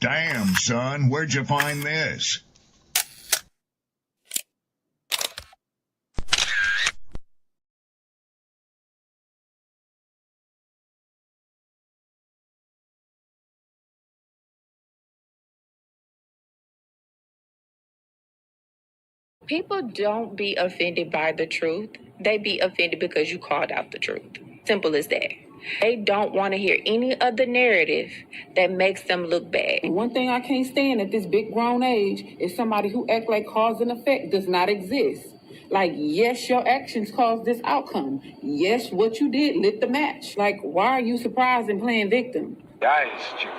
Damn, son, where'd you find this? People don't be offended by the truth. They be offended because you called out the truth. Simple as that. They don't want to hear any other narrative that makes them look bad. One thing I can't stand at this big grown age is somebody who act like cause and effect does not exist. Like, yes, your actions caused this outcome. Yes, what you did lit the match. Like, why are you surprised and playing victim? Guys, Chico,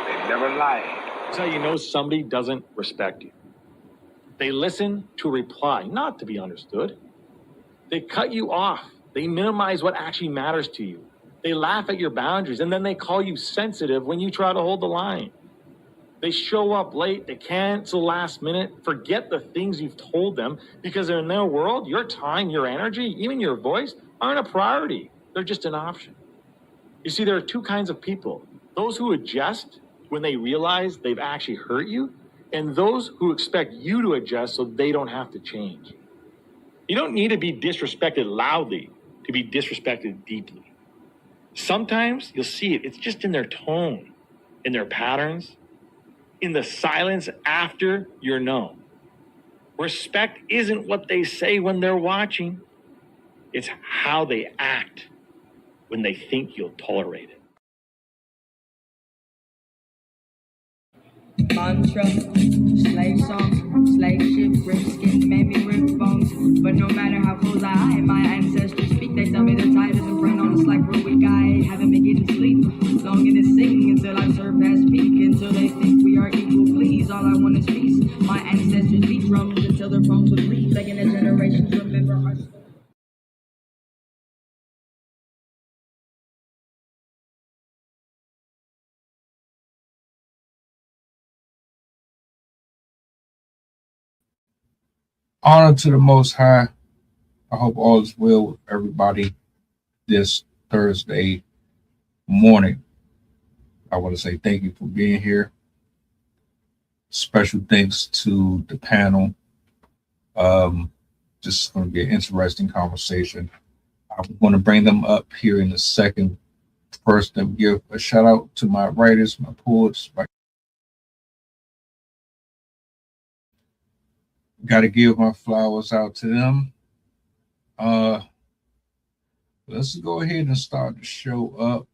they never lie. That's how you know somebody doesn't respect you. They listen to reply, not to be understood. They cut you off. They minimize what actually matters to you. They laugh at your boundaries, and then they call you sensitive when you try to hold the line. They show up late. They cancel last minute, forget the things you've told them, because in their world, your time, your energy, even your voice aren't a priority. They're just an option. You see, there are two kinds of people. Those who adjust when they realize they've actually hurt you, and those who expect you to adjust so they don't have to change. You don't need to be disrespected loudly to be disrespected deeply. Sometimes you'll see it. It's just in their tone, in their patterns, in the silence after you're known. Respect isn't what they say when they're watching. It's how they act when they think you'll tolerate it. Mantra, slave song, slave ship, rip skin, made me rip bones. But no matter how close I hide, my ancestors speak. They tell me the tide isn't front on us like we're weak. I haven't been getting sleep. Longing to sing until I surpass peak. Until they think we are equal, please. All I want is peace. My ancestors beat drums until their bones would bleed. Begging the generations remember our story. Honor to the Most High. I hope all is well with everybody this Thursday morning. I want to say thank you for being here. Special thanks to the panel. This is going to be an interesting conversation. I'm going to bring them up here in a second. First, let me give a shout out to my writers, my poets. Got to give my flowers out to them. Let's go ahead and start the show up.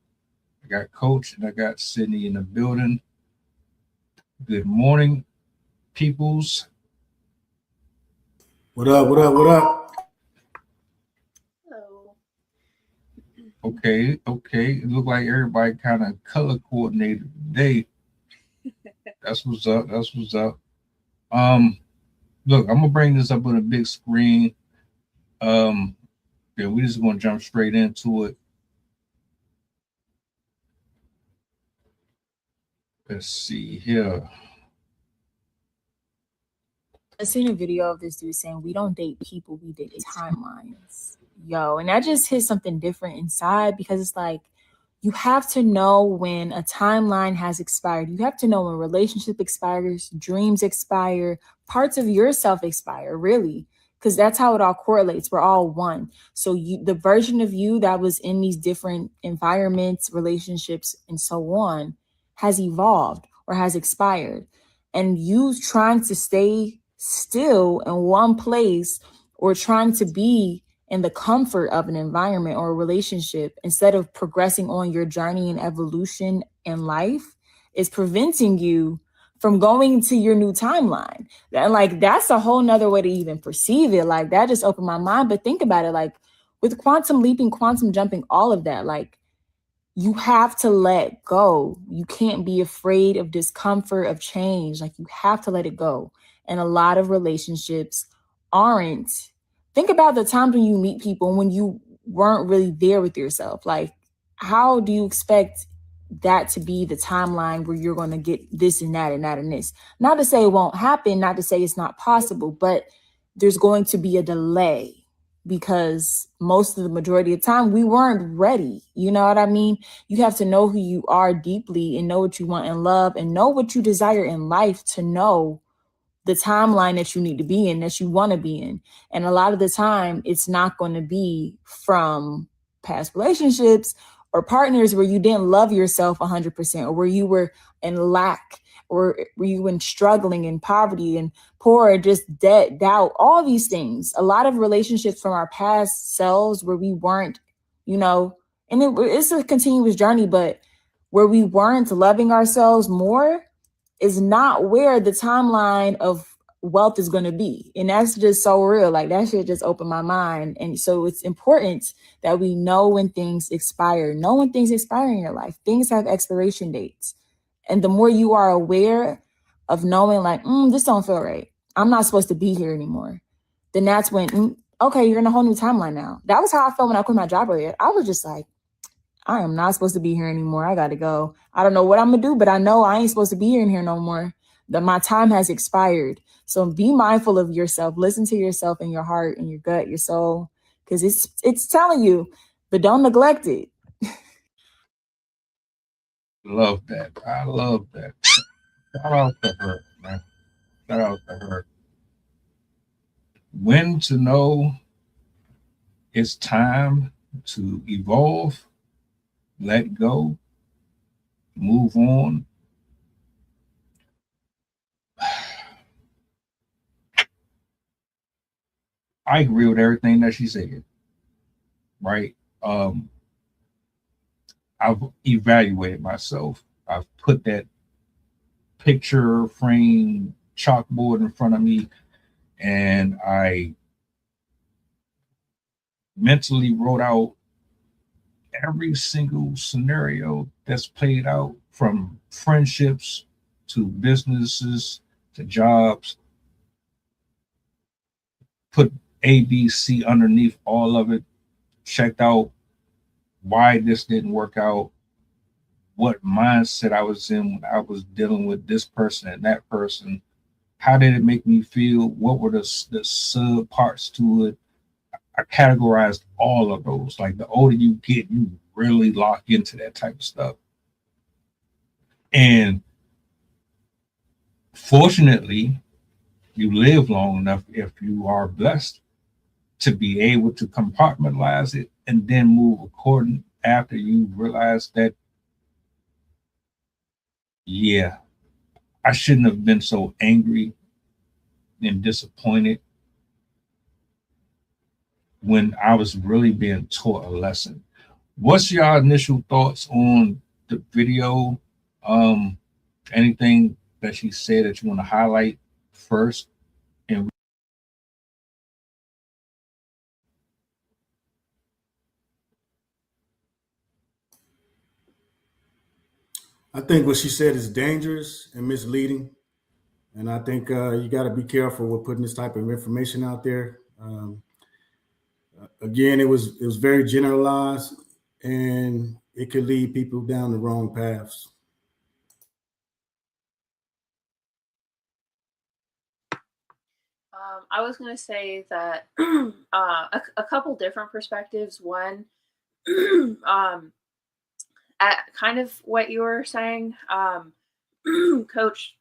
I got Coach and I got Sydney in the building. Good morning, peoples. What up, what up, what up? Hello. Okay. It looked like everybody kind of color coordinated today. That's what's up. Look, I'm gonna bring this up on a big screen. Yeah, we're just gonna jump straight into it. Let's see here. I seen a video of this dude saying we don't date people, we date timelines. Yo, and that just hit something different inside, because it's like you have to know when a timeline has expired. You have to know when relationship expires, dreams expire, parts of yourself expire, really, because that's how it all correlates. We're all one. So the version of you that was in these different environments, relationships, and so on has evolved or has expired. And you trying to stay still in one place or trying to be in the comfort of an environment or a relationship instead of progressing on your journey and evolution in life is preventing you from going to your new timeline. And like, that's a whole nother way to even perceive it. Like, that just opened my mind. But think about it, like with quantum leaping, quantum jumping, all of that, like you have to let go. You can't be afraid of discomfort, of change. Like you have to let it go. And a lot of relationships aren't. Think about the times when you meet people when you weren't really there with yourself. Like, how do you expect that to be the timeline where you're going to get this and that and that and this? Not to say it won't happen, not to say it's not possible, but there's going to be a delay. because most of the majority of the time we weren't ready. You know what I mean? You have to know who you are deeply and know what you want in love and know what you desire in life to know the timeline that you need to be in, that you want to be in. And a lot of the time, it's not going to be from past relationships or partners where you didn't love yourself 100%, or where you were in lack, or where you were struggling in poverty and poor, just debt, doubt, all these things. A lot of relationships from our past selves where we weren't, you know, and it's a continuous journey, but where we weren't loving ourselves more is not where the timeline of wealth is going to be. And that's just so real. Like, that shit just opened my mind. And so it's important that we know when things expire. Know when things expire in your life. Things have expiration dates. And the more you are aware of knowing, like, this don't feel right, I'm not supposed to be here anymore, then that's when, okay, you're in a whole new timeline now. That was how I felt when I quit my job earlier. I was just like, I am not supposed to be here anymore. I got to go. I don't know what I'm going to do, but I know I ain't supposed to be in here no more. That my time has expired. So be mindful of yourself. Listen to yourself and your heart and your gut, your soul, because it's telling you, but don't neglect it. Love that. I love that. Shout out to her, man. Shout out to her. When to know it's time to evolve, let go, move on. I agree with everything that she said, right? I've evaluated myself. I've put that picture frame chalkboard in front of me, and I mentally wrote out every single scenario that's played out, from friendships to businesses to jobs. Put ABC underneath all of it, checked out why this didn't work out, what mindset I was in when I was dealing with this person and that person. How did it make me feel? What were the sub parts to it? I categorized all of those. Like, the older you get, you really lock into that type of stuff. And fortunately, you live long enough, if you are blessed, to be able to compartmentalize it and then move according after you realize that, yeah, I shouldn't have been so angry and disappointed when I was really being taught a lesson. What's your initial thoughts on the video? Anything that she said that you want to highlight first? And I think what she said is dangerous and misleading, and I think you got to be careful with putting this type of information out there. Again, it was very generalized, and it could lead people down the wrong paths. I was going to say that a couple different perspectives. One, at kind of what you were saying, Coach,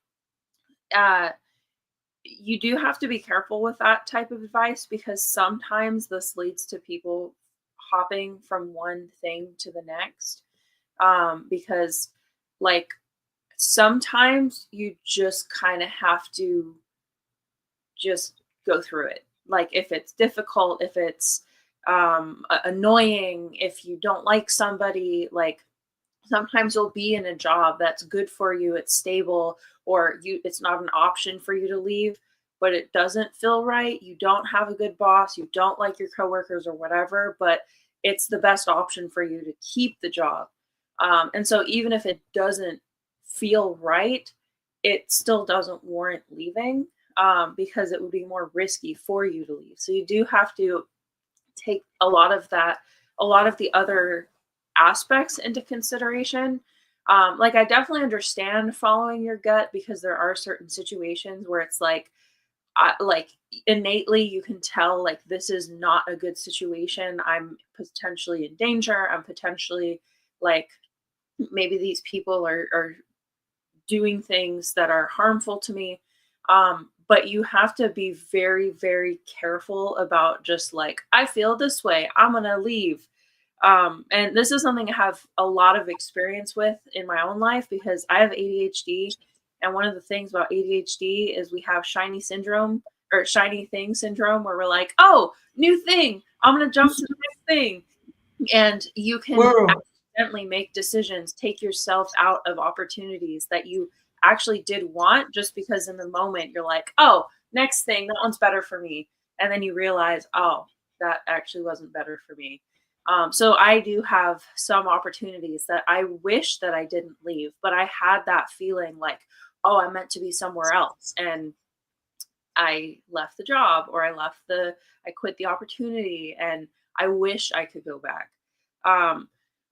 you do have to be careful with that type of advice, because sometimes this leads to people hopping from one thing to the next. Because, like, sometimes you just kind of have to just go through it. Like, if it's difficult, if it's annoying, if you don't like somebody, like, sometimes you'll be in a job that's good for you, it's stable, or it's not an option for you to leave, but it doesn't feel right. You don't have a good boss, you don't like your coworkers or whatever, but it's the best option for you to keep the job. And so even if it doesn't feel right, it still doesn't warrant leaving, because it would be more risky for you to leave. So you do have to take a lot of the other aspects into consideration. Like, I definitely understand following your gut, because there are certain situations where it's like, like innately you can tell like this is not a good situation. I'm potentially in danger. I'm potentially like maybe these people are doing things that are harmful to me. But you have to be very, very careful about just like, I feel this way, I'm going to leave. And this is something I have a lot of experience with in my own life because I have ADHD. And one of the things about ADHD is we have shiny syndrome or shiny thing syndrome where we're like, oh, new thing, I'm going to jump to the next thing. And you can accidentally make decisions, take yourself out of opportunities that you actually did want just because in the moment you're like, oh, next thing, that one's better for me. And then you realize, oh, that actually wasn't better for me. So I do have some opportunities that I wish that I didn't leave, but I had that feeling like, oh, I'm meant to be somewhere else. And I left the job or I quit the opportunity and I wish I could go back.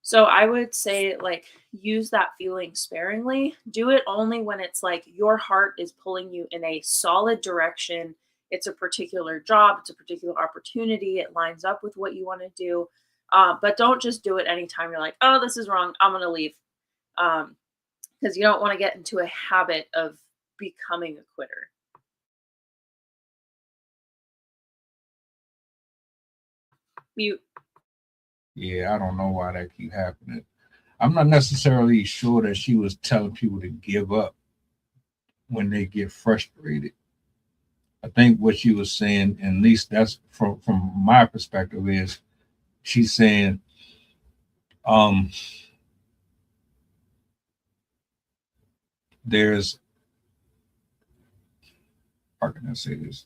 So I would say like use that feeling sparingly. Do it only when it's like your heart is pulling you in a solid direction. It's a particular job, it's a particular opportunity, it lines up with what you want to do. But don't just do it anytime you're like, oh, this is wrong, I'm going to leave. Because you don't want to get into a habit of becoming a quitter. Mute. Yeah, I don't know why that keep happening. I'm not necessarily sure that she was telling people to give up when they get frustrated. I think what she was saying, and at least that's from my perspective, is she's saying, there's, how can I say this?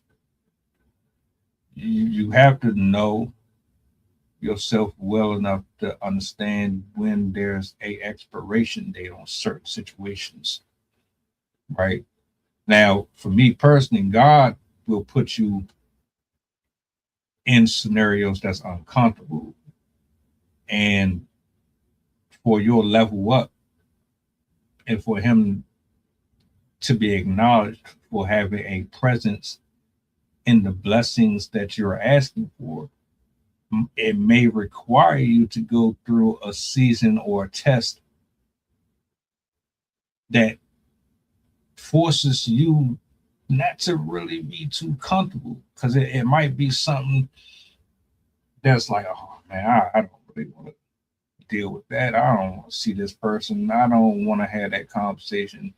You have to know yourself well enough to understand when there's a expiration date on certain situations, right? Now, for me personally, God will put you in scenarios that's uncomfortable, and for your level up, and for Him to be acknowledged for having a presence in the blessings that you're asking for, it may require you to go through a season or a test that forces you not to really be too comfortable, because it might be something that's like, oh man, I don't really want to deal with that. I don't want to see this person. I don't want to have that conversation.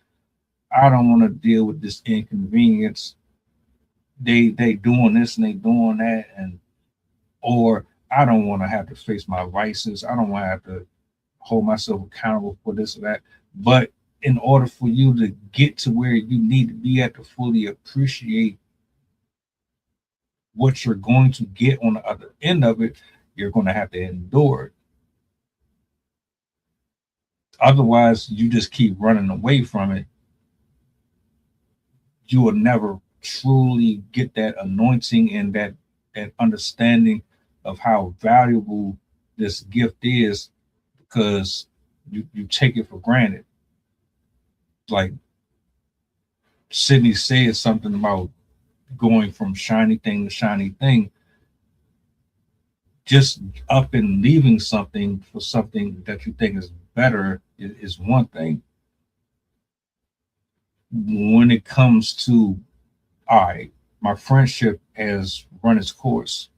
I don't want to deal with this inconvenience. They doing this and they doing that, and or I don't want to have to face my vices. I don't want to have to hold myself accountable for this or that. But in order for you to get to where you need to be at to fully appreciate what you're going to get on the other end of it, you're going to have to endure it. Otherwise, you just keep running away from it. You will never truly get that anointing and that understanding of how valuable this gift is, because you take it for granted. Like Sydney said something about going from shiny thing to shiny thing. Just up and leaving something for something that you think is better is one thing. When it comes to, all right, my friendship has run its course.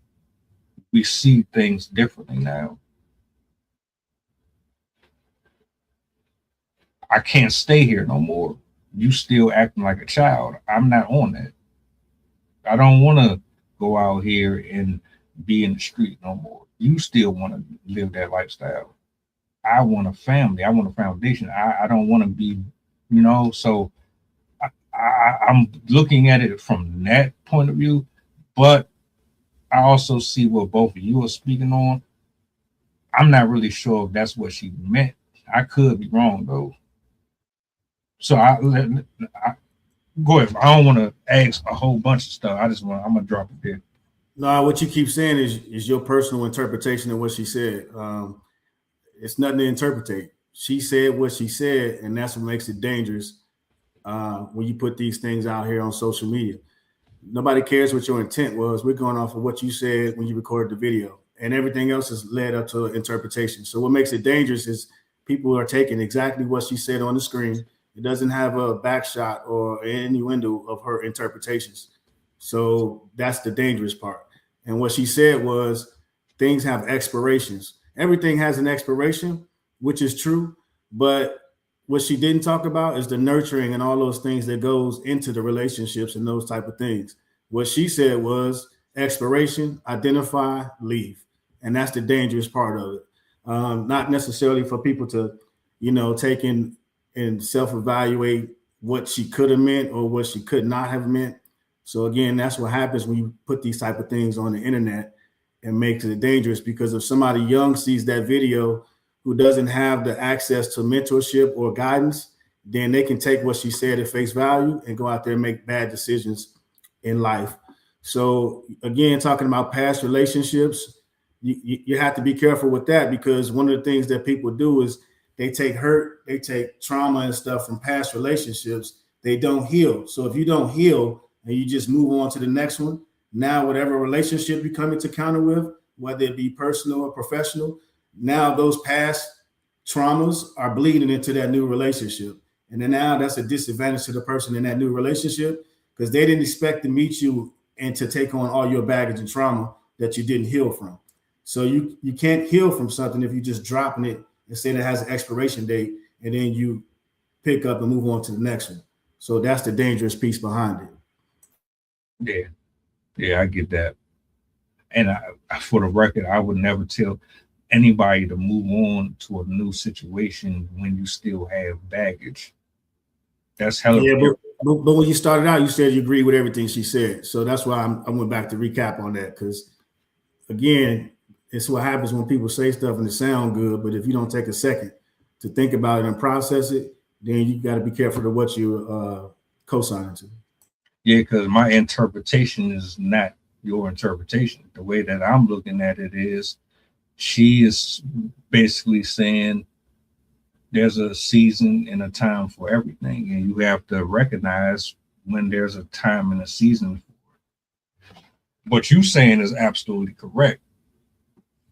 We see things differently now. I can't stay here no more. You still acting like a child. I'm not on that. I don't want to go out here and be in the street no more. You still want to live that lifestyle. I want a family. I want a foundation. I don't want to be, so I'm looking at it from that point of view, but I also see what both of you are speaking on. I'm not really sure if that's what she meant. I could be wrong though. So I go ahead. I don't want to ask a whole bunch of stuff. I'm gonna drop it there. No, what you keep saying is your personal interpretation of what she said. It's nothing to interpret. She said what she said, and that's what makes it dangerous when you put these things out here on social media. Nobody cares what your intent was. We're going off of what you said when you recorded the video, and everything else is led up to interpretation. So what makes it dangerous is people are taking exactly what she said on the screen. It doesn't have a back shot or innuendo of her interpretations. So that's the dangerous part. And what she said was things have expirations. Everything has an expiration, which is true. But what she didn't talk about is the nurturing and all those things that goes into the relationships and those type of things. What she said was exploration, identify, leave. And that's the dangerous part of it. Not necessarily for people to, take in and self-evaluate what she could have meant or what she could not have meant. So again, that's what happens when you put these type of things on the internet and makes it dangerous, because if somebody young sees that video who doesn't have the access to mentorship or guidance, then they can take what she said at face value and go out there and make bad decisions in life. So again, talking about past relationships, you have to be careful with that, because one of the things that people do is they take hurt, they take trauma and stuff from past relationships. They don't heal. So if you don't heal and you just move on to the next one, now whatever relationship you come into encounter with, whether it be personal or professional, now those past traumas are bleeding into that new relationship. And then now that's a disadvantage to the person in that new relationship, because they didn't expect to meet you and to take on all your baggage and trauma that you didn't heal from. So you can't heal from something if you just dropping it and say that it has an expiration date, and then you pick up and move on to the next one. So that's the dangerous piece behind it. Yeah, I get that. And for the record, I would never tell anybody to move on to a new situation when you still have baggage. That's hell. Yeah, but when you started out, you said you agree with everything she said. So that's why I went back to recap on that, because again, it's what happens when people say stuff and it sound good, but if you don't take a second to think about it and process it, then you got to be careful of what you're co-signing to. Yeah, because my interpretation is not your interpretation. The way that I'm looking at it is, she is basically saying there's a season and a time for everything, and you have to recognize when there's a time and a season for it. What you're saying is absolutely correct.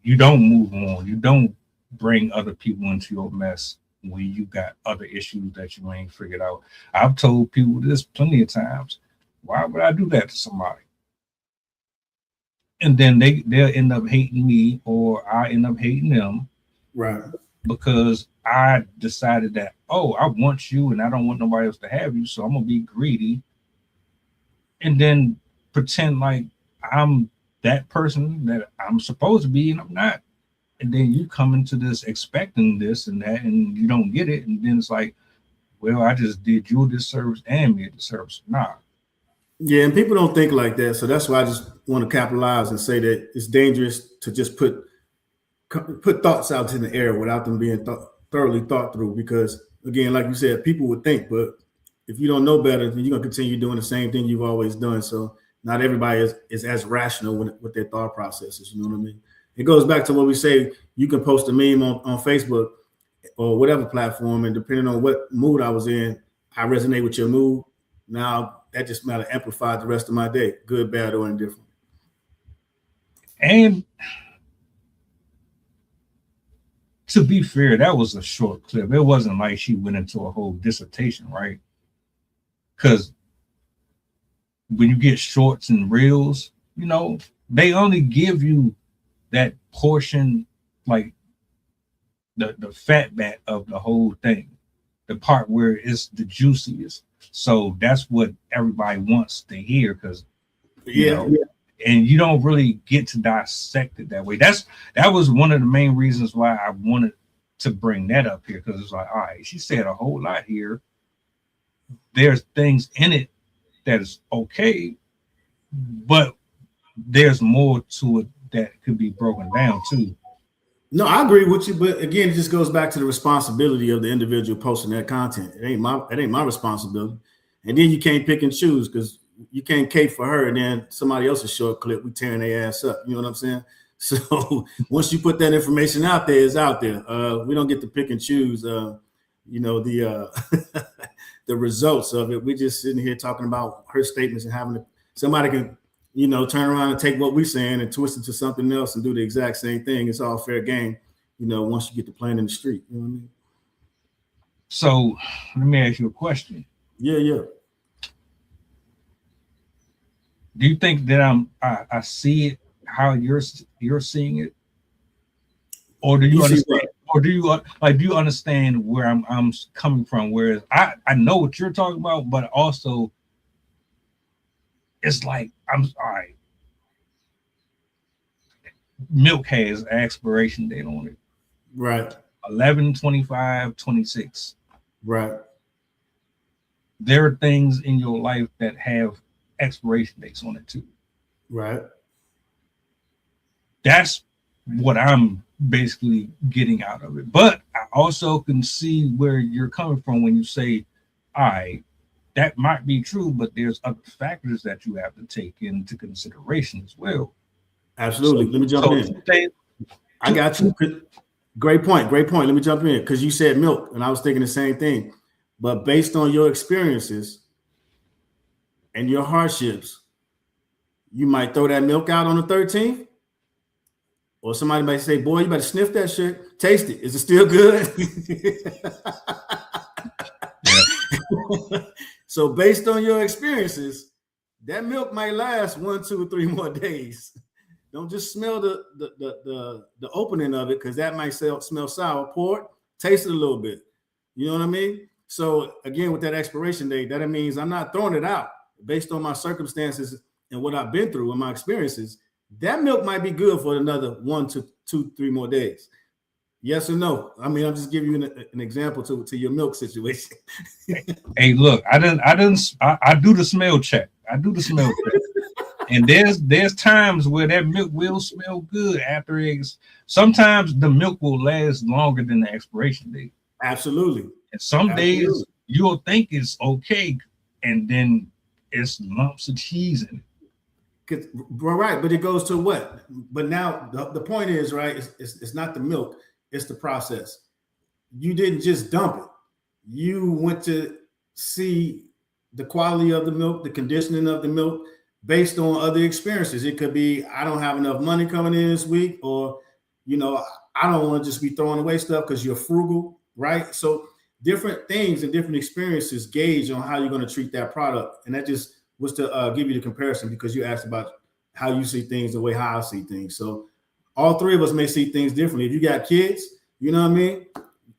You don't move on. You don't bring other people into your mess when you got other issues that you ain't figured out. I've told people this plenty of times. Why would I do that to somebody? And then they'll end up hating me, or I end up hating them. Right. Because I decided that, oh, I want you and I don't want nobody else to have you, so I'm going to be greedy. And then pretend like I'm that person that I'm supposed to be and I'm not. And then you come into this expecting this and that, and you don't get it. And then it's like, well, I just did you a disservice and me a disservice. Nah. Yeah, and people don't think like that. So that's why I just want to capitalize and say that it's dangerous to just put thoughts out in the air without them being thoroughly thought through. Because again, like you said, people would think, but if you don't know better, then you're going to continue doing the same thing you've always done. So not everybody is as rational with their thought processes. You know what I mean? It goes back to what we say. You can post a meme on Facebook or whatever platform, and depending on what mood I was in, I resonate with your mood. Now that just might have amplified the rest of my day, good, bad, or indifferent. And to be fair, that was a short clip. It wasn't like she went into a whole dissertation, right? Because when you get shorts and reels, they only give you that portion, like the fat bat of the whole thing, the part where it's the juiciest. So that's what everybody wants to hear, because and you don't really get to dissect it that way. That was one of the main reasons why I wanted to bring that up here, because it's like, all right, she said a whole lot here. There's things in it that is okay, but there's more to it that could be broken down too. No, I agree with you, but again, it just goes back to the responsibility of the individual posting that content. It ain't my responsibility. And then you can't pick and choose, because you can't cape for her and then somebody else's short clip, we tearing their ass up. You know what I'm saying? So once you put that information out there, it's out there. We don't get to pick and choose, the the results of it. We're just sitting here talking about her statements and having a somebody can, turn around and take what we're saying and twist it to something else and do the exact same thing. It's all fair game, once you get to playing in the street. You know what I mean? So let me ask you a question. Yeah. Do you think that I see it how you're seeing it, or do you understand? Or do you understand where I'm coming from? Whereas I know what you're talking about, but also it's like I'm all right. Milk has an expiration date on it. Right. 11/25/26. Right. There are things in your life that have expiration dates on it too. Right. That's what I'm basically getting out of it. But I also can see where you're coming from when you say, all right, that might be true, but there's other factors that you have to take into consideration as well. Absolutely. Let me jump in. I got you. Great point. Let me jump in because you said milk, and I was thinking the same thing. But based on your experiences and your hardships, you might throw that milk out on the 13th. Or somebody might say, boy, you better sniff that shit. Taste it. Is it still good? So based on your experiences, that milk might last 1, 2, or 3 more days. Don't just smell the opening of it because that might smell sour. Pour it, taste it a little bit. You know what I mean? So again, with that expiration date, that means I'm not throwing it out based on my circumstances and what I've been through and my experiences. That milk might be good for another 1 to 2, 3 more days. Yes or no? I mean, I'm just giving you an example to your milk situation. Hey, look, I do the smell check. And there's times where that milk will smell good after eggs. Sometimes the milk will last longer than the expiration date. Absolutely. And some days you'll think it's okay, and then it's lumps of cheese in it. Right, but it goes to what? But now the point is, right, it's not the milk, it's the process. You didn't just dump it. You went to see the quality of the milk, the conditioning of the milk based on other experiences. It could be, I don't have enough money coming in this week, or, I don't want to just be throwing away stuff because you're frugal, right? So different things and different experiences gauge on how you're going to treat that product. And that just was to give you the comparison because you asked about how you see things the way how I see things. So all three of us may see things differently. If you got kids, you know what I mean?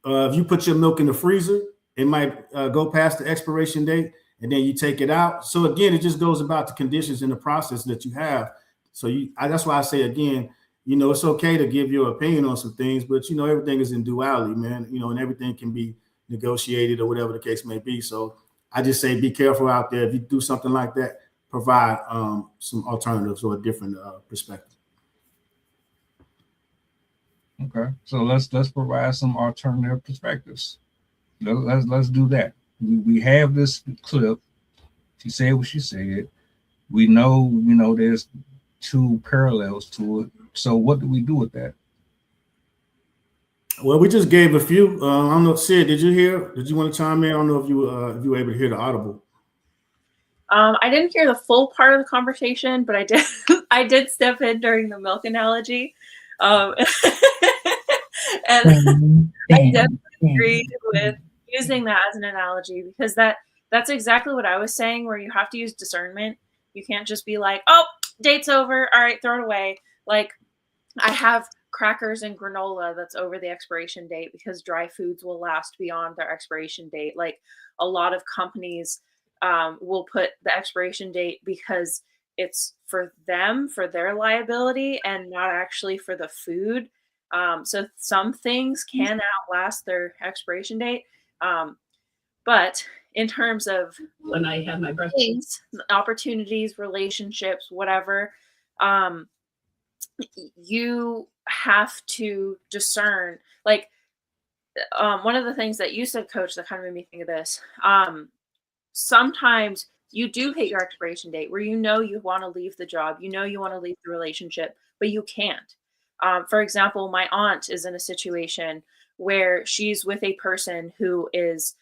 If you put your milk in the freezer, it might go past the expiration date and then you take it out. So again, it just goes about the conditions and the process that you have. So that's why I say again, it's okay to give your opinion on some things, but everything is in duality, man, and everything can be negotiated or whatever the case may be. So I just say, be careful out there. If you do something like that, provide some alternatives or a different perspective. Okay, so let's provide some alternative perspectives. Let's do that. We have this clip. She said what she said. We know, there's 2 parallels to it. So what do we do with that? Well, we just gave a few. I don't know, Sid, did you hear? Did you want to chime in? I don't know if you were able to hear the audible. I didn't hear the full part of the conversation, but I did. I did step in during the milk analogy, and I definitely agree with using that as an analogy because that's exactly what I was saying. Where you have to use discernment. You can't just be like, "Oh, date's over. All right, throw it away." Like I have crackers and granola that's over the expiration date because dry foods will last beyond their expiration date. Like a lot of companies will put the expiration date because it's for them, for their liability, and not actually for the food. So some things can outlast their expiration date. But in terms of when I had my breast things, opportunities, relationships, whatever, you have to discern. Like one of the things that you said, Coach, that kind of made me think of this. Sometimes you do hit your expiration date where you want to leave the job, you want to leave the relationship, but you can't. For example, my aunt is in a situation where she's with a person who is,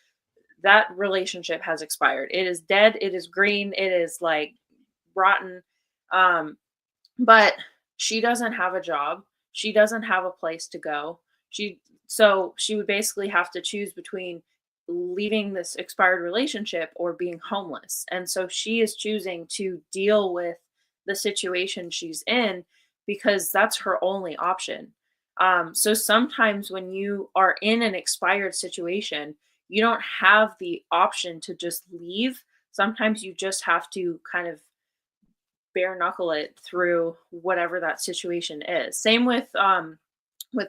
that relationship has expired. It is dead. It is green. It is like rotten. But she doesn't have a job. She doesn't have a place to go. So she would basically have to choose between leaving this expired relationship or being homeless. And so she is choosing to deal with the situation she's in because that's her only option. So sometimes when you are in an expired situation, you don't have the option to just leave. Sometimes you just have to kind of bare knuckle it through whatever that situation is. Same with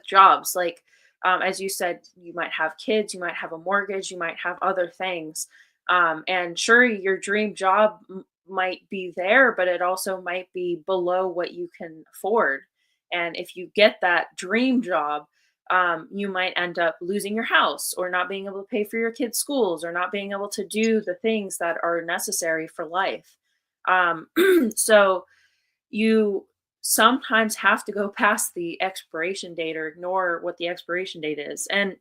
jobs. Like as you said, you might have kids, you might have a mortgage, you might have other things. And sure, your dream job might be there, but it also might be below what you can afford. And if you get that dream job, you might end up losing your house or not being able to pay for your kids' schools or not being able to do the things that are necessary for life. So you sometimes have to go past the expiration date or ignore what the expiration date is. And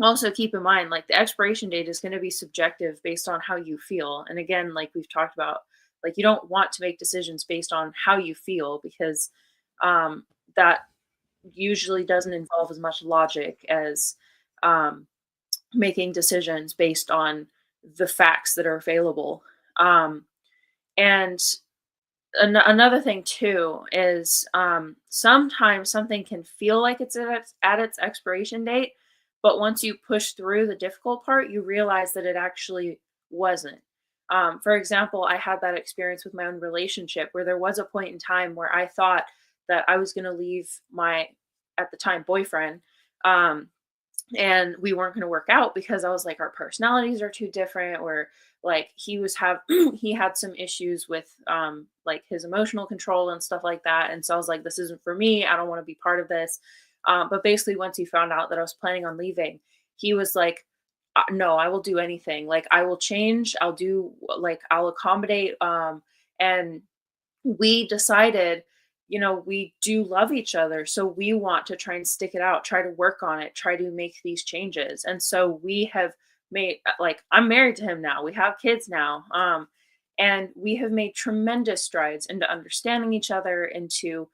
also keep in mind, like the expiration date is going to be subjective based on how you feel. And again, like we've talked about, like you don't want to make decisions based on how you feel because that usually doesn't involve as much logic as making decisions based on the facts that are available. And another thing too is sometimes something can feel like it's at its expiration date, but once you push through the difficult part, you realize that it actually wasn't. For example, I had that experience with my own relationship where there was a point in time where I thought that I was going to leave my, at the time, boyfriend. And we weren't going to work out because I was like, our personalities are too different, or like he had some issues with like his emotional control and stuff like that. And so I was like, this isn't for me. I don't want to be part of this. But basically once he found out that I was planning on leaving, he was like, no, I will do anything. Like I will change. I'll accommodate. And we decided, we do love each other. So we want to try and stick it out, try to work on it, try to make these changes. And so we have made, like, I'm married to him now. We have kids now. And we have made tremendous strides into understanding each other, into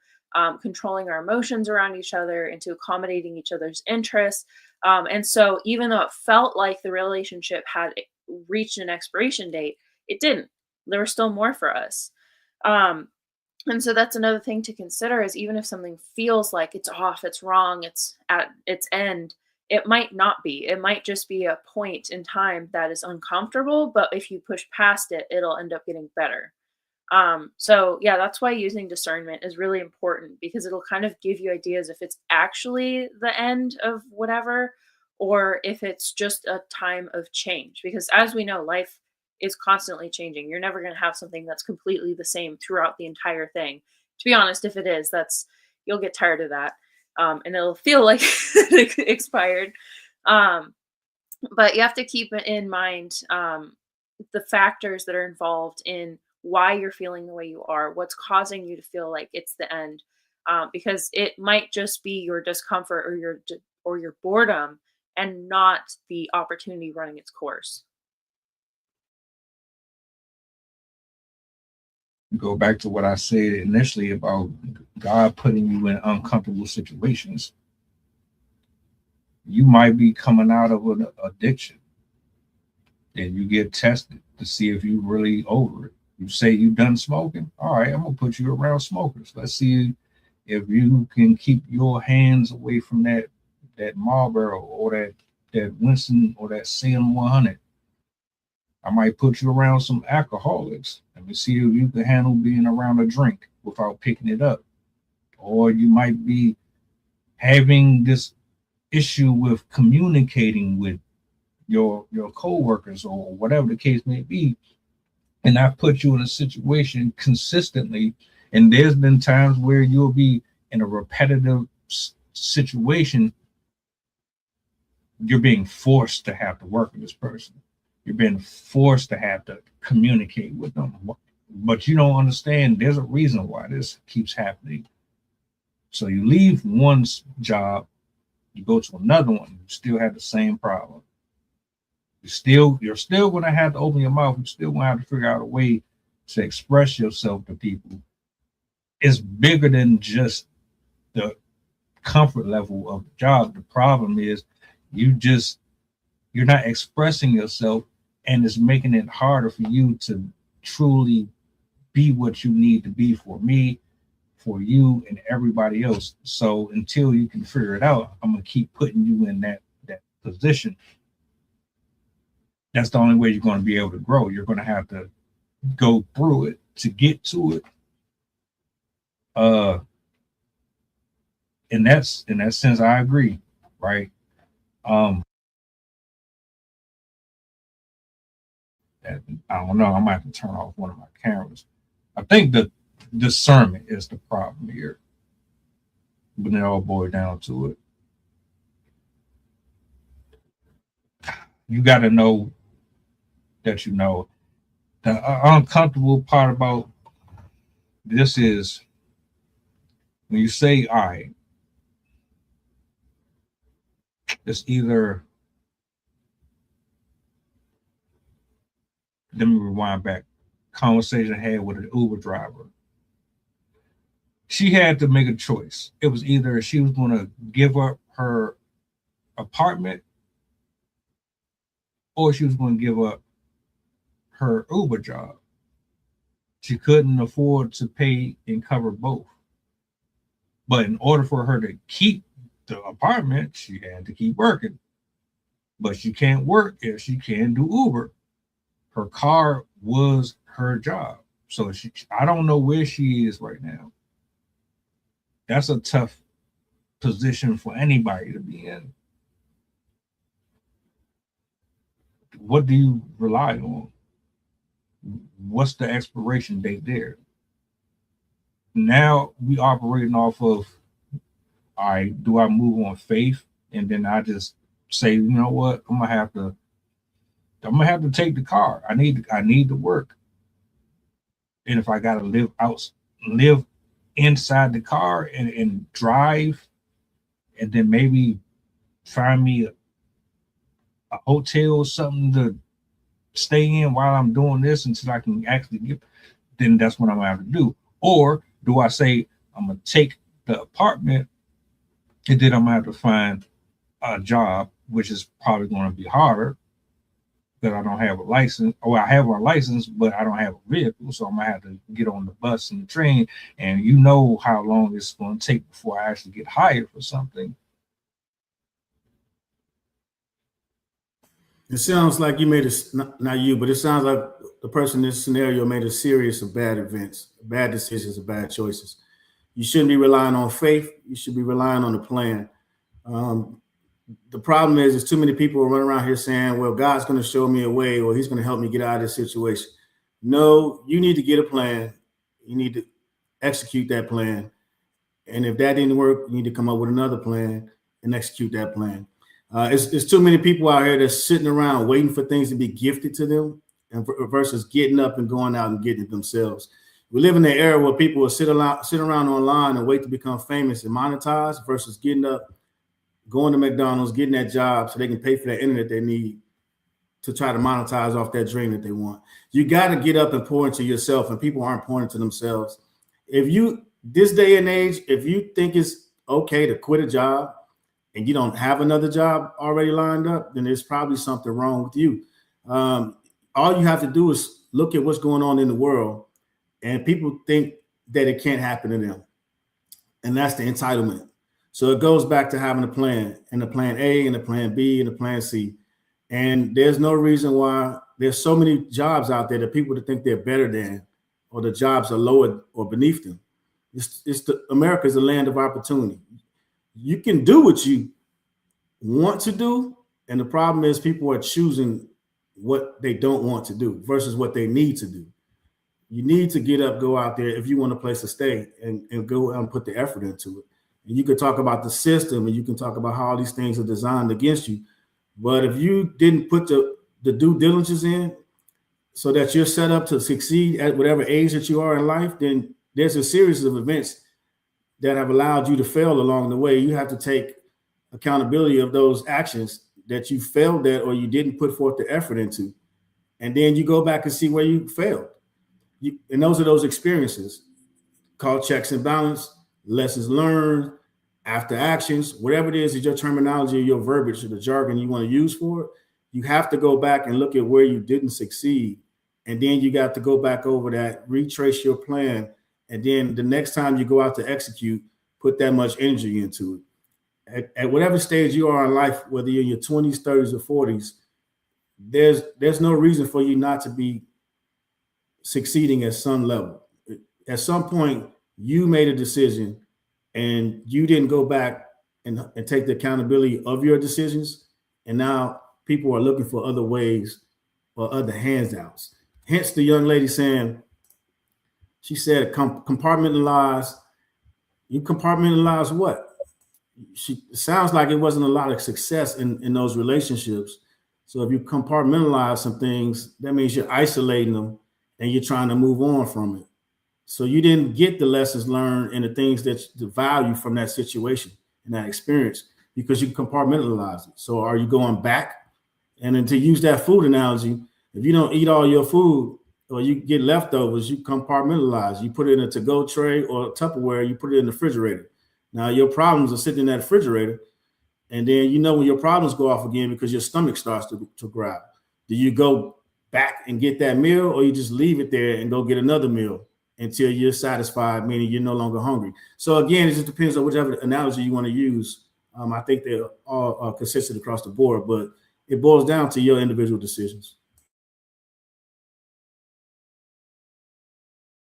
controlling our emotions around each other, into accommodating each other's interests. And so even though it felt like the relationship had reached an expiration date, it didn't. There was still more for us. And so that's another thing to consider is even if something feels like it's off, it's wrong, it's at its end, it might not be. It might just be a point in time that is uncomfortable, but if you push past it, it'll end up getting better. So yeah, that's why using discernment is really important because it'll kind of give you ideas if it's actually the end of whatever, or if it's just a time of change. Because as we know, life is constantly changing. You're never going to have something that's completely the same throughout the entire thing. To be honest, if it is, you'll get tired of that. And it'll feel like it expired. But you have to keep in mind the factors that are involved in why you're feeling the way you are, what's causing you to feel like it's the end. Because it might just be your discomfort or your boredom and not the opportunity running its course. Go back to what I said initially about God putting you in uncomfortable situations. You might be coming out of an addiction and you get tested to see if you're really over it. You say you're done smoking. All right, I'm going to put you around smokers. Let's see if you can keep your hands away from that Marlboro or that Winston or that CM100. I might put you around some alcoholics. Let me see if you can handle being around a drink without picking it up. Or you might be having this issue with communicating with your co-workers or whatever the case may be. And I put you in a situation consistently. And there's been times where you'll be in a repetitive situation. You're being forced to have to work with this person. You're being forced to have to communicate with them. But you don't understand there's a reason why this keeps happening. So you leave one job, you go to another one, you still have the same problem. You're still going to have to open your mouth. You're still going to have to figure out a way to express yourself to people is bigger than just the comfort level of the job. The problem is you're not expressing yourself, and it's making it harder for you to truly be what you need to be for me, for you, and everybody else. So until you can figure it out, I'm gonna keep putting you in that position. That's the only way you're going to be able to grow. You're going to have to go through it to get to it. In that sense, I agree, right? I don't know. I might have to turn off one of my cameras. I think the discernment is the problem here, but it all boils down to it. You got to know that you know. The uncomfortable part about this is when you say, all right, it's either, let me rewind back, conversation I had with an Uber driver. She had to make a choice. It was either she was going to give up her apartment or she was going to give up her Uber job. She couldn't afford to pay and cover both. But in order for her to keep the apartment, she had to keep working. But she can't work if she can't do Uber. Her car was her job. So I don't know where she is right now. That's a tough position for anybody to be in. What do you rely on? What's the expiration date there? Now we operating off of, all right, do I move on faith? And then I just say, you know what, I'm gonna have to take the car. I need to work. And if I gotta live inside the car and drive, and then maybe find me a hotel or something to stay in while I'm doing this until I can actually get, then that's what I'm gonna have to do. Or do I say I'm gonna take the apartment and then I'm gonna have to find a job, which is probably gonna be harder because I don't have a license, or I have a license, but I don't have a vehicle. So I'm gonna have to get on the bus and the train, and you know how long it's gonna take before I actually get hired for something. It sounds like you made not you, but it sounds like the person in this scenario made a series of bad events, bad decisions, and bad choices. You shouldn't be relying on faith. You should be relying on the plan. The problem is too many people running around here saying, well, God's going to show me a way, or he's going to help me get out of this situation. No, you need to get a plan. You need to execute that plan. And if that didn't work, you need to come up with another plan and execute that plan. It's too many people out here that's sitting around waiting for things to be gifted to them, and versus getting up and going out and getting it themselves. We live in an era where people will sit around online and wait to become famous and monetize versus getting up, going to McDonald's, getting that job so they can pay for that internet they need to try to monetize off that dream that they want. You got to get up and pour into yourself, and people aren't pouring into themselves. If you, this day and age, if you think it's okay to quit a job and you don't have another job already lined up, then there's probably something wrong with you. All you have to do is look at what's going on in the world, and people think that it can't happen to them. And that's the entitlement. So it goes back to having a plan, and a plan A and a plan B and a plan C. And there's no reason why there's so many jobs out there that people think they're better than, or the jobs are lower or beneath them. America is a land of opportunity. You can do what you want to do, and the problem is people are choosing what they don't want to do versus what they need to do. You need to get up, go out there if you want a place to stay, and go out and put the effort into it. And you can talk about the system, and you can talk about how all these things are designed against you. But if you didn't put the due diligence in so that you're set up to succeed at whatever age that you are in life, then there's a series of events that have allowed you to fail along the way. You have to take accountability of those actions that you failed at or you didn't put forth the effort into. And then you go back and see where you failed. And those are those experiences called checks and balance, lessons learned, after actions, whatever it is your terminology or your verbiage or the jargon you want to use for it. You have to go back and look at where you didn't succeed. And then you got to go back over that, retrace your plan. And then the next time you go out to execute, put that much energy into it. At whatever stage you are in life, whether you're in your 20s, 30s, or 40s, there's no reason for you not to be succeeding at some level. At some point, you made a decision and you didn't go back and take the accountability of your decisions. And now people are looking for other ways or other handouts. Hence the young lady saying, she said, compartmentalize. You compartmentalize what? It sounds like it wasn't a lot of success in those relationships. So if you compartmentalize some things, that means you're isolating them and you're trying to move on from it. So you didn't get the lessons learned and the things that the value from that situation and that experience because you compartmentalize it. So are you going back? And then to use that food analogy, if you don't eat all your food or you get leftovers, you compartmentalize. You put it in a to-go tray or Tupperware, you put it in the refrigerator. Now your problems are sitting in that refrigerator. And then you know when your problems go off again because your stomach starts to growl. Do you go back and get that meal or you just leave it there and go get another meal until you're satisfied, meaning you're no longer hungry? So again, it just depends on whichever analogy you want to use. I think they're all consistent across the board, but it boils down to your individual decisions.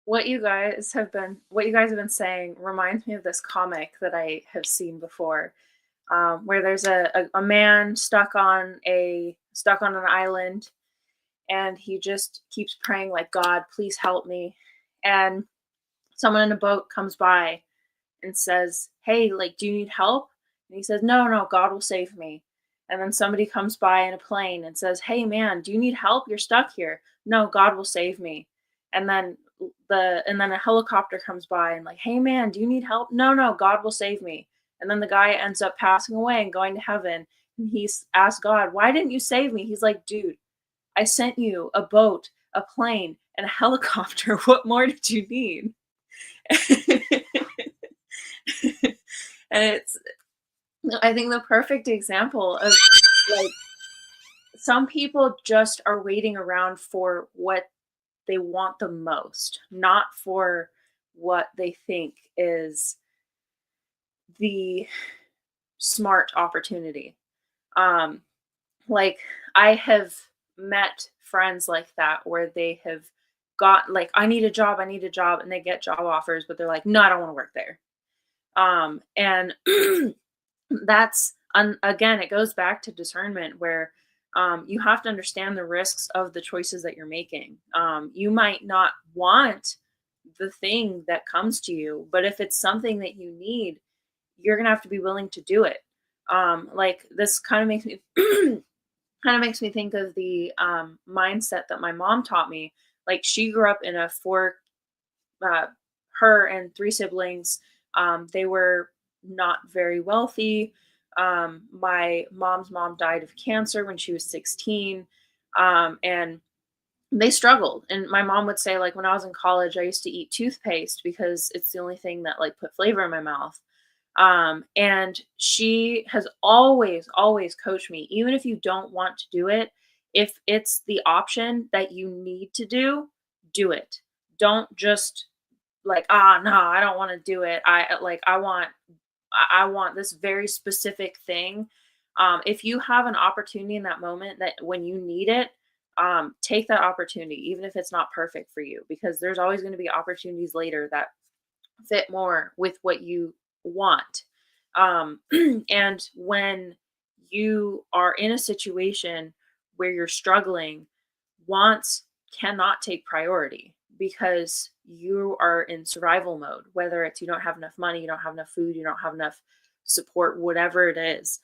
What you guys have been saying reminds me of this comic that I have seen before, where there's a man stuck on an island, and he just keeps praying like, God, please help me. And someone in a boat comes by and says, hey, like, do you need help? And he says, no, God will save me. And then somebody comes by in a plane and says, hey man, do you need help? You're stuck here. No, God will save me. And then a helicopter comes by and like, hey man, do you need help? No, God will save me. And then the guy ends up passing away and going to heaven. And he's asked God, why didn't you save me? He's like, dude, I sent you a boat, a plane, and a helicopter. What more did you need? And it's, I think, the perfect example of, like, some people just are waiting around for what they want the most, not for what they think is the smart opportunity. Like, I have met friends like that where they have got, like, I need a job, and they get job offers, but they're like, no, I don't want to work there. And that's, again, it goes back to discernment, where you have to understand the risks of the choices that you're making. You might not want the thing that comes to you, but if it's something that you need, you're gonna have to be willing to do it. Like, this kind of makes me think of the mindset that my mom taught me. Like, she grew up in her and 3 siblings, they were not very wealthy. My mom's mom died of cancer when she was 16. And they struggled. And my mom would say, like, when I was in college, I used to eat toothpaste because it's the only thing that, like, put flavor in my mouth. And she has always coached me, even if you don't want to do it, if it's the option that you need to do it. Don't just, like, no, I don't want to do it. I want this very specific thing. If you have an opportunity in that moment, that when you need it, take that opportunity, even if it's not perfect for you, because there's always going to be opportunities later that fit more with what you want. And when you are in a situation where you're struggling, wants cannot take priority, because you are in survival mode, whether it's you don't have enough money, you don't have enough food, you don't have enough support, whatever it is.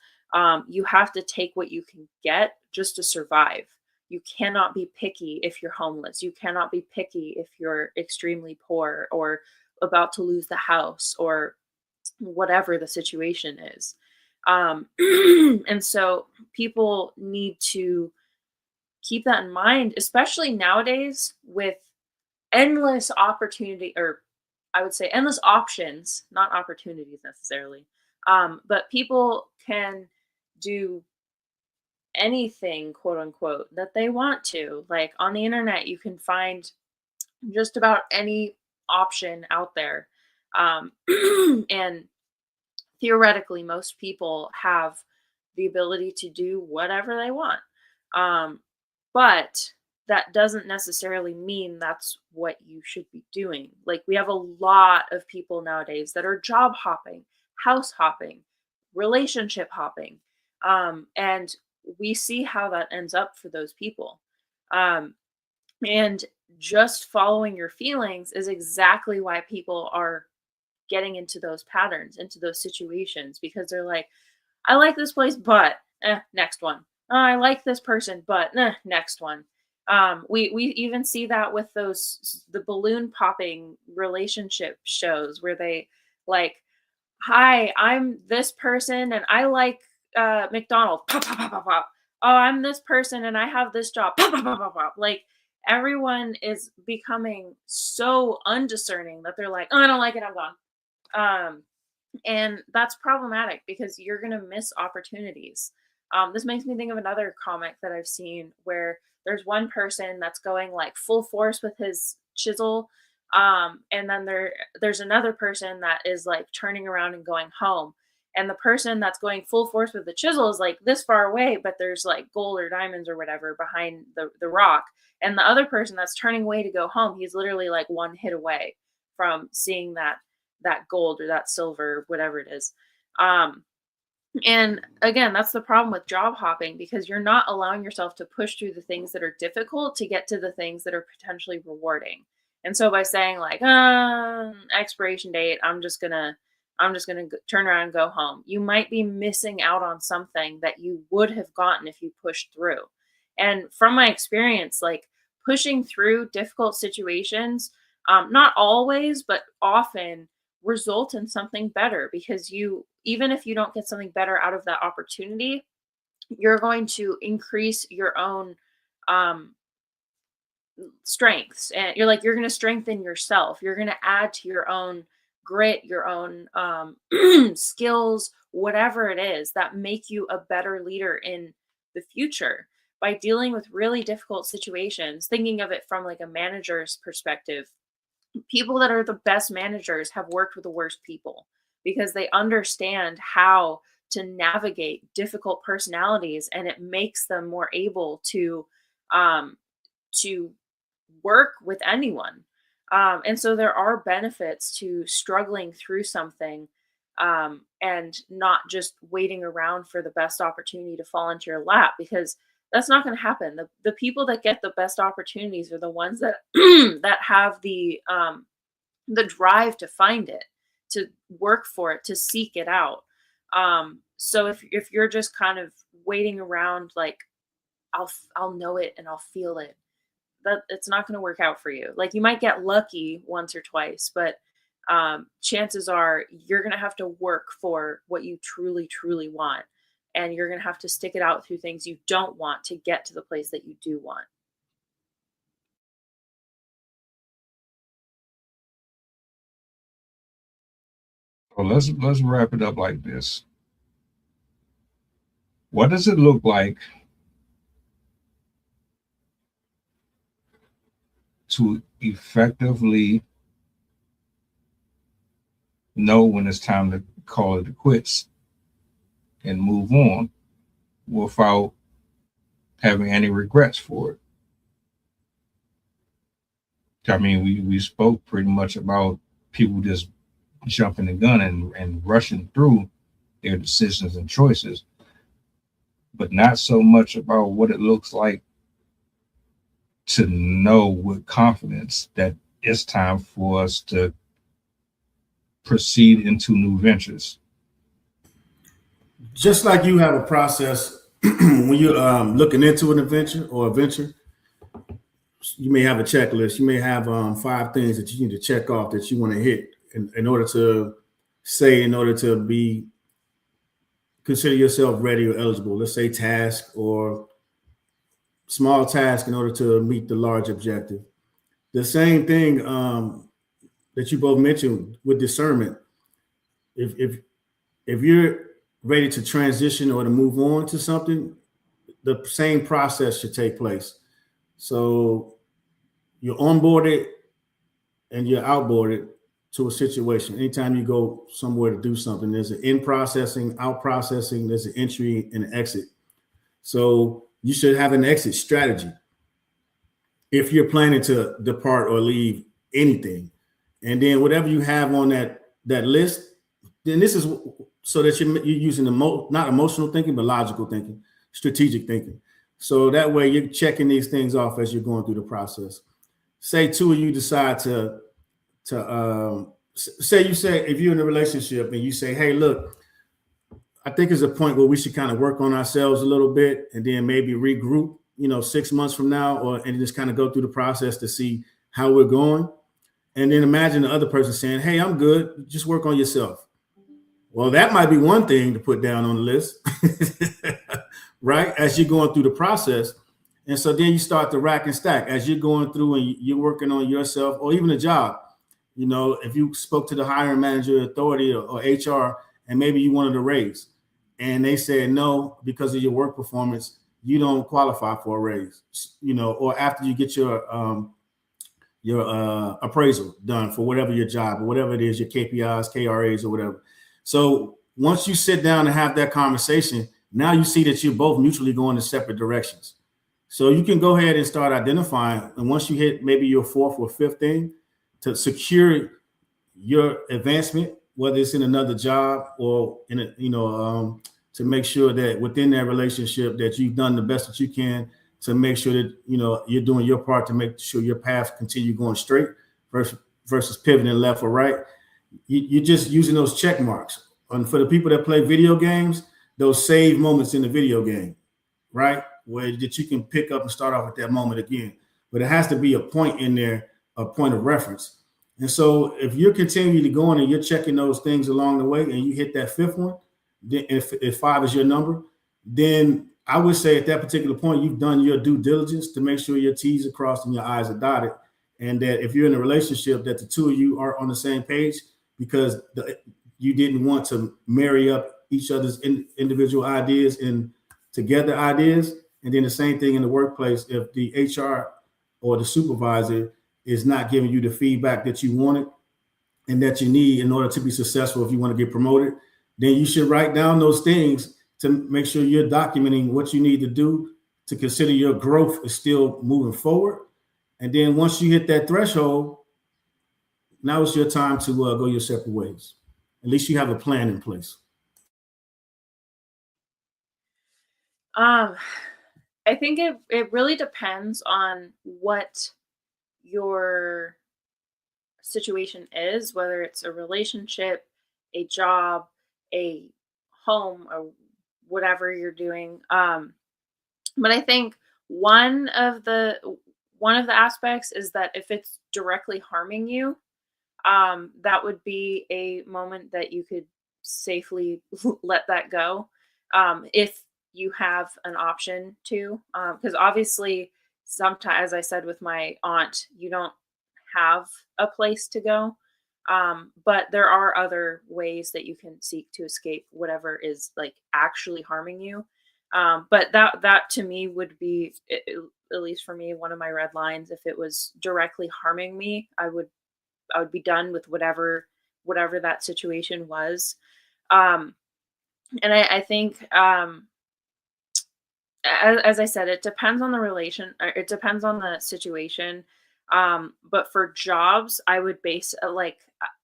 You have to take what you can get just to survive. You cannot be picky if you're homeless. You cannot be picky if you're extremely poor or about to lose the house or whatever the situation is. And so people need to keep that in mind, especially nowadays with endless opportunity, or I would say endless options, not opportunities necessarily. But people can do anything, quote unquote, that they want to. Like on the internet, you can find just about any option out there. And theoretically, most people have the ability to do whatever they want. Um, but that doesn't necessarily mean that's what you should be doing. Like, we have a lot of people nowadays that are job hopping, house hopping, relationship hopping. And we see how that ends up for those people. Um, and just following your feelings is exactly why people are getting into those patterns, into those situations, because they're like, I like this place, but next one. Oh, I like this person, but next one. We even see that with the balloon popping relationship shows where they like, hi, I'm this person and I like McDonald's. Pop, pop, pop, pop, pop. Oh, I'm this person and I have this job. Pop, pop, pop, pop, pop. Like, everyone is becoming so undiscerning that they're like, oh, I don't like it, I'm gone. And that's problematic because you're going to miss opportunities. This makes me think of another comic that I've seen where there's one person that's going like full force with his chisel. And then there's another person that is like turning around and going home. And the person that's going full force with the chisel is like this far away, but there's like gold or diamonds or whatever behind the rock. And the other person that's turning away to go home, he's literally like one hit away from seeing that gold or that silver, whatever it is. And again, that's the problem with job hopping, because you're not allowing yourself to push through the things that are difficult to get to the things that are potentially rewarding. And so by saying like, expiration date, I'm just gonna turn around and go home, you might be missing out on something that you would have gotten if you pushed through. And from my experience, like pushing through difficult situations, not always, but often result in something better, because even if you don't get something better out of that opportunity, you're going to increase your own strengths, and you're going to strengthen yourself. You're going to add to your own grit, your own skills, whatever it is that make you a better leader in the future by dealing with really difficult situations. Thinking of it from like a manager's perspective, people that are the best managers have worked with the worst people because they understand how to navigate difficult personalities, and it makes them more able to work with anyone. And so there are benefits to struggling through something, and not just waiting around for the best opportunity to fall into your lap, because that's not going to happen. The people that get the best opportunities are the ones that that have the drive to find it, to work for it, to seek it out. So if you're just kind of waiting around, like I'll know it and I'll feel it, that it's not going to work out for you. Like, you might get lucky once or twice, but chances are you're going to have to work for what you truly, truly want. And you're going to have to stick it out through things you don't want to get to the place that you do want. Well, let's wrap it up like this. What does it look like to effectively know when it's time to call it quits and move on without having any regrets for it? I mean, we spoke pretty much about people just jumping the gun and rushing through their decisions and choices, but not so much about what it looks like to know with confidence that it's time for us to proceed into new ventures. Just like you have a process when you're looking into an adventure or a venture, you may have a checklist. You may have 5 things that you need to check off that you want to hit in order to be consider yourself ready or eligible. Let's say task or small task in order to meet the large objective. The same thing that you both mentioned with discernment. If you're ready to transition or to move on to something, the same process should take place. So you're onboarded and you're outboarded to a situation. Anytime you go somewhere to do something, there's an in processing, out processing, there's an entry and an exit. So you should have an exit strategy if you're planning to depart or leave anything. And then whatever you have on that list, then this is so that you're using not emotional thinking, but logical thinking, strategic thinking. So that way you're checking these things off as you're going through the process. Say two of you decide to say if you're in a relationship and you say, hey, look, I think there's a point where we should kind of work on ourselves a little bit and then maybe regroup, 6 months from now, and just kind of go through the process to see how we're going. And then imagine the other person saying, hey, I'm good. Just work on yourself. Well, that might be one thing to put down on the list, right? As you're going through the process. And so then you start to rack and stack as you're going through and you're working on yourself or even a job. If you spoke to the hiring manager, authority, or HR, and maybe you wanted a raise and they said no because of your work performance, you don't qualify for a raise, or after you get your appraisal done for whatever your job or whatever it is, your KPIs, KRAs, or whatever. So once you sit down and have that conversation, now you see that you're both mutually going in separate directions. So you can go ahead and start identifying. And once you hit maybe your fourth or fifth thing to secure your advancement, whether it's in another job or in to make sure that within that relationship that you've done the best that you can to make sure that you're doing your part to make sure your path continue going straight versus pivoting left or right. You're just using those check marks. And for the people that play video games, those save moments in the video game, right? Where that you can pick up and start off at that moment again. But it has to be a point in there, a point of reference. And so if you're continually going and you're checking those things along the way and you hit that fifth one, then if 5 is your number, then I would say at that particular point, you've done your due diligence to make sure your T's are crossed and your I's are dotted. And that if you're in a relationship, that the two of you are on the same page because you didn't want to marry up each other's individual ideas and together ideas. And then the same thing in the workplace, if the HR or the supervisor is not giving you the feedback that you wanted and that you need in order to be successful if you want to get promoted, then you should write down those things to make sure you're documenting what you need to do to consider your growth is still moving forward. And then once you hit that threshold, now it's your time to go your separate ways. At least you have a plan in place. I think it really depends on what your situation is, whether it's a relationship, a job, a home, or whatever you're doing. But I think one of the aspects is that if it's directly harming you, that would be a moment that you could safely let that go. If you have an option to, because obviously sometimes, as I said with my aunt, you don't have a place to go. But there are other ways that you can seek to escape whatever is like actually harming you. But that to me would be, at least for me, one of my red lines. If it was directly harming me, I would be done with whatever that situation was. And I think, as I said, it depends on the relation, or it depends on the situation. But for jobs, I would base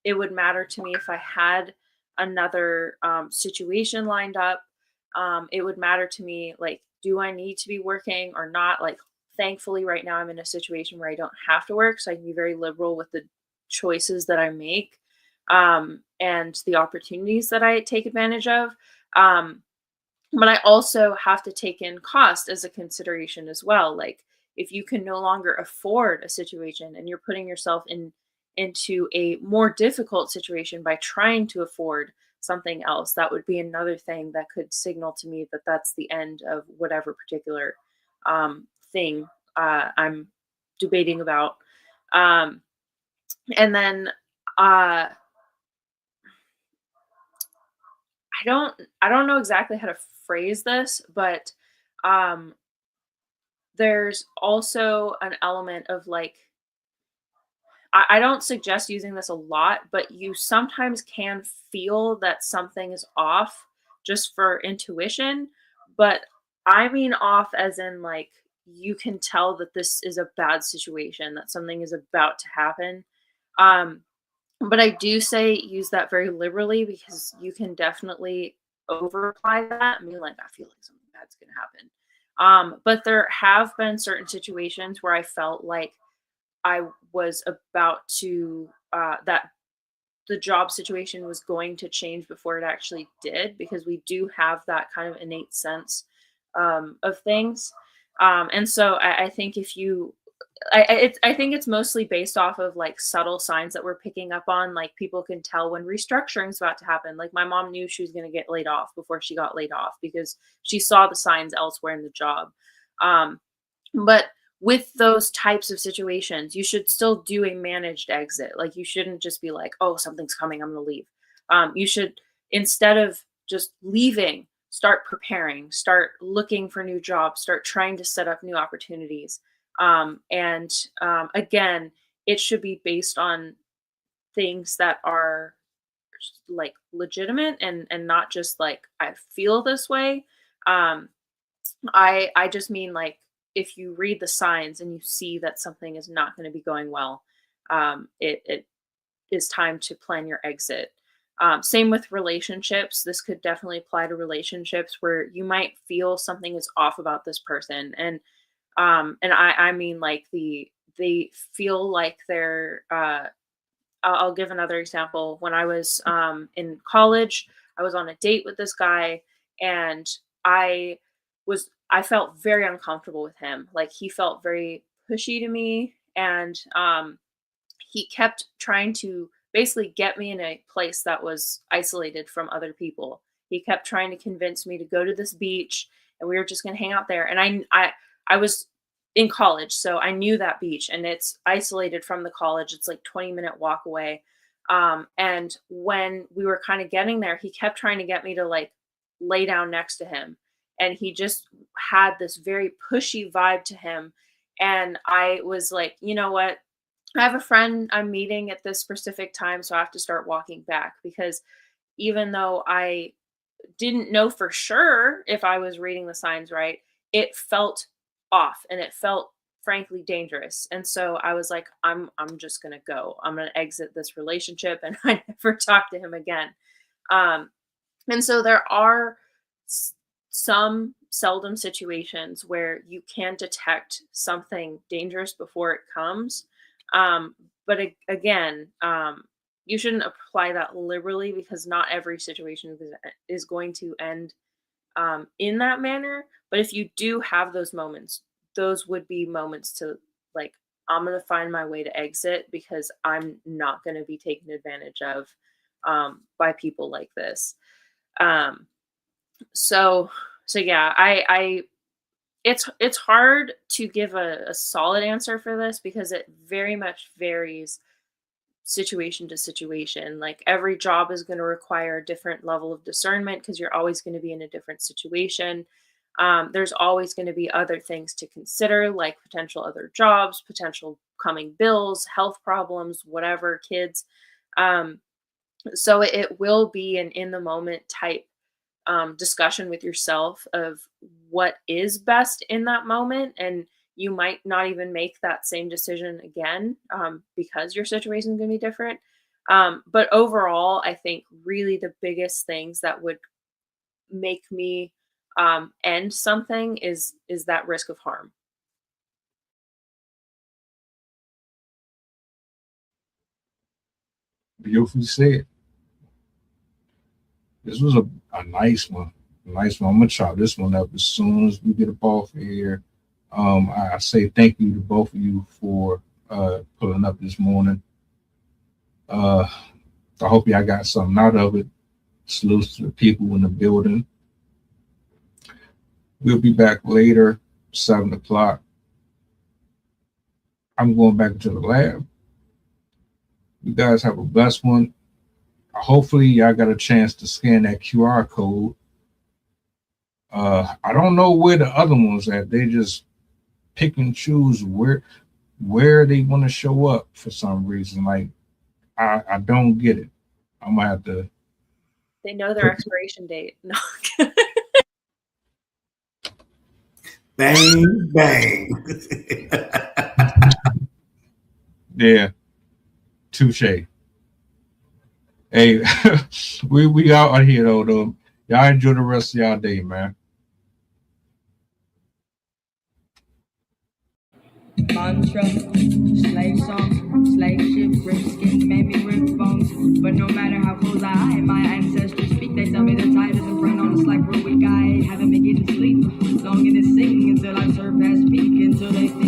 it would matter to me if I had another situation lined up. It would matter to me, like, do I need to be working or not? Like, thankfully, right now I'm in a situation where I don't have to work, so I can be very liberal with the choices that I make, and the opportunities that I take advantage of. But I also have to take in cost as a consideration as well. Like, if you can no longer afford a situation and you're putting yourself into a more difficult situation by trying to afford something else, that would be another thing that could signal to me that that's the end of whatever particular thing I'm debating about. And then I don't know exactly how to phrase this, but there's also an element of like, I don't suggest using this a lot, but you sometimes can feel that something is off just for intuition. But I mean off as in like you can tell that this is a bad situation, that something is about to happen. Um, but I do say use that very liberally because you can definitely over apply that. I mean, like, I feel like something bad's going to happen. But there have been certain situations where I felt like I was about to, that the job situation was going to change before it actually did, because we do have that kind of innate sense of things. And so I think if you, I think it's mostly based off of like subtle signs that we're picking up on. Like people can tell when restructuring is about to happen. Like my mom knew she was going to get laid off before she got laid off because she saw the signs elsewhere in the job. But with those types of situations, you should still do a managed exit. Like you shouldn't just be like, oh, something's coming, I'm going to leave. You should, instead of just leaving, start preparing, start looking for new jobs, start trying to set up new opportunities. Again, it should be based on things that are like legitimate and not just like I feel this way. I just mean like if you read the signs and you see that something is not going to be going well, it is time to plan your exit. Same with relationships. This could definitely apply to relationships where you might feel something is off about this person, and I mean like they feel like they're. I'll give another example. When I was in college, I was on a date with this guy, and I felt very uncomfortable with him. Like he felt very pushy to me, and he kept trying to basically get me in a place that was isolated from other people. He kept trying to convince me to go to this beach, and we were just going to hang out there. And I was in college, so I knew that beach, and it's isolated from the college. It's like 20-minute walk away. And when we were kind of getting there, he kept trying to get me to like lay down next to him. And he just had this very pushy vibe to him. And I was like, you know what? I have a friend I'm meeting at this specific time, so I have to start walking back, because even though I didn't know for sure if I was reading the signs right, it felt off and it felt frankly dangerous. And so I was like, I'm just gonna go. I'm gonna exit this relationship, and I never talked to him again. And so there are some seldom situations where you can detect something dangerous before it comes. But again, you shouldn't apply that liberally, because not every situation is going to end in that manner. But if you do have those moments, those would be moments to like, I'm going to find my way to exit, because I'm not going to be taken advantage of by people like this. So yeah, it's hard to give a solid answer for this, because it very much varies situation to situation. Like every job is going to require a different level of discernment, because you're always going to be in a different situation. There's always going to be other things to consider, like potential other jobs, potential coming bills, health problems, whatever, kids. So it will be an in the moment type discussion with yourself of what is best in that moment. And you might not even make that same decision again, because your situation is going to be different. But overall, I think really the biggest things that would make me end something is that risk of harm. Beautifully said. This was a nice one. A nice one. I'm gonna chop this one up as soon as we get up off of here. I say thank you to both of you for pulling up this morning. I hope y'all got something out of it. Salutes to the people in the building. We'll be back later, 7 o'clock. I'm going back to the lab. You guys have a blessed one. Hopefully, y'all got a chance to scan that QR code. I don't know where the other ones at. They just pick and choose where they want to show up for some reason. Like I don't get it. I'm gonna have to. They know their expiration date. No. Bang, bang. Yeah, touche. Hey, we out here though. Y'all enjoy the rest of y'all day, man. Mantra, slave song, slave ship, rip skin, made me rip bones. But no matter how close I my ancestors speak, they tell me the tide isn't front on us like we're weak. I haven't been getting sleep, longing to sing until I surpass peak, until they think